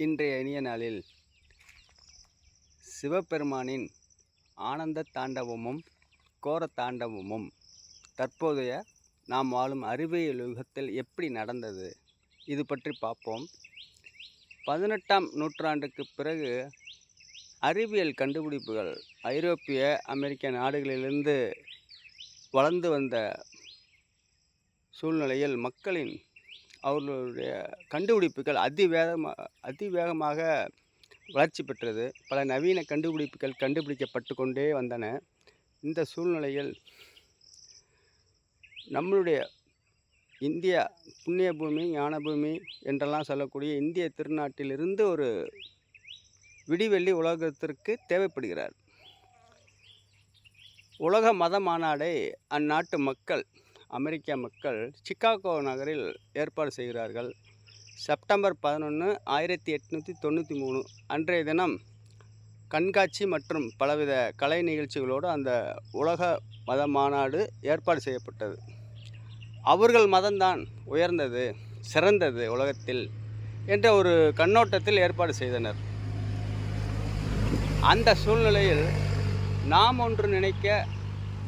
இன்றைய இனிய நாளில் சிவபெருமானின் ஆனந்த தாண்டவமும் கோர தாண்டவமும் தற்போதைய நாம் வாழும் அறிவியல் யுகத்தில் எப்படி நடந்தது இது பற்றி பார்ப்போம். 18ஆம் நூற்றாண்டுக்கு பிறகு அறிவியல் கண்டுபிடிப்புகள் ஐரோப்பிய அமெரிக்க நாடுகளிலிருந்து வளர்ந்து வந்த சூழ்நிலையில் மக்களின் அவர்களுடைய கண்டுபிடிப்புகள் அதிவேகமாக வளர்ச்சி பெற்றது. பல நவீன கண்டுபிடிப்புகள் கண்டுபிடிக்கப்பட்டு கொண்டே வந்தன. இந்த சூழ்நிலையில் நம்மளுடைய இந்தியா புண்ணிய பூமி, ஞான பூமி என்றெல்லாம் சொல்லக்கூடிய இந்திய திருநாட்டிலிருந்து ஒரு விடிவெள்ளி உலகத்திற்கு தேவைப்படுகிறார். உலக மத மாநாடை அந்நாட்டு மக்கள், அமெரிக்க மக்கள் சிகாகோ நகரில் ஏற்பாடு செய்கிறார்கள். செப்டம்பர் 11, 1893 அன்றைய தினம் கண்காட்சி மற்றும் பலவித கலை நிகழ்ச்சிகளோடு அந்த உலக மத மாநாடு ஏற்பாடு செய்யப்பட்டது. அவர்கள் மதம்தான் உயர்ந்தது, சிறந்தது உலகத்தில் என்ற ஒரு கண்ணோட்டத்தில் ஏற்பாடு செய்தனர். அந்த சூழ்நிலையில் நாம் ஒன்று நினைக்க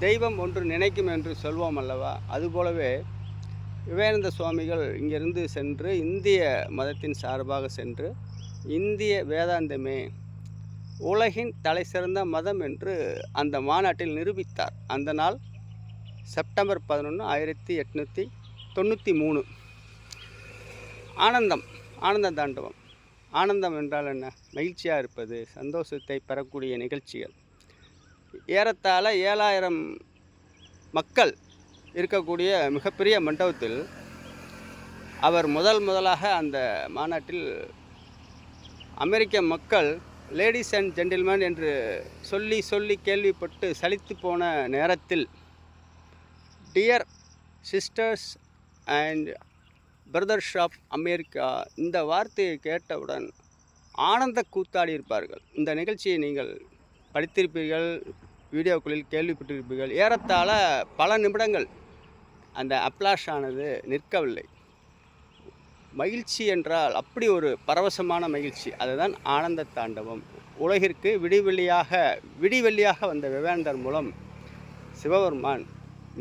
தெய்வம் ஒன்று நினைக்கும் என்று சொல்வோம் அல்லவா? அதுபோலவே விவேகானந்த சுவாமிகள் இங்கிருந்து சென்று இந்திய மதத்தின் சார்பாக சென்று இந்திய வேதாந்தமே உலகின் தலை சிறந்த மதம் என்று அந்த மாநாட்டில் நிரூபித்தார். அந்த நாள் செப்டம்பர் 11, 1893. ஆனந்த தாண்டவம். ஆனந்தம் என்றால் என்ன? மகிழ்ச்சியாக இருப்பது, சந்தோஷத்தை பெறக்கூடிய நிகழ்ச்சிகள். ஏறத்தாழ 7000 மக்கள் இருக்கக்கூடிய மிகப்பெரிய மண்டபத்தில் அவர் முதலாக அந்த மாநாட்டில் அமெரிக்க மக்கள் லேடிஸ் அண்ட் ஜென்டில்மேன் என்று சொல்லி கேள்விப்பட்டு சலித்து போன நேரத்தில் dear sisters and brothers of America இந்த வார்த்தையை கேட்டவுடன் ஆனந்த கூத்தாடி இருப்பார்கள். இந்த நிகழ்ச்சியை நீங்கள் படித்திருப்பீர்கள், வீடியோக்களில் கேள்விப்பட்டிருப்பீர்கள். ஏறத்தாழ பல நிமிடங்கள் அந்த அப்ளாஷ் ஆனது நிற்கவில்லை. மகிழ்ச்சி என்றால் அப்படி ஒரு பரவசமான மகிழ்ச்சி. அதுதான் ஆனந்த தாண்டவம். உலகிற்கு விடிவெள்ளியாக வந்த விவேகானந்தர் மூலம் சிவபெருமான்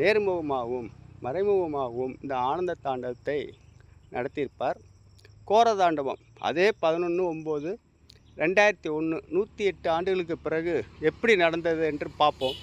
நேர்முகமாகவும் மறைமுகமாகவும் இந்த ஆனந்த தாண்டவத்தை நடத்தியிருப்பார். கோர தாண்டவம் அதே 11/9/2001 108 ஆண்டுகளுக்கு பிறகு எப்படி நடந்தது என்று பார்ப்போம்.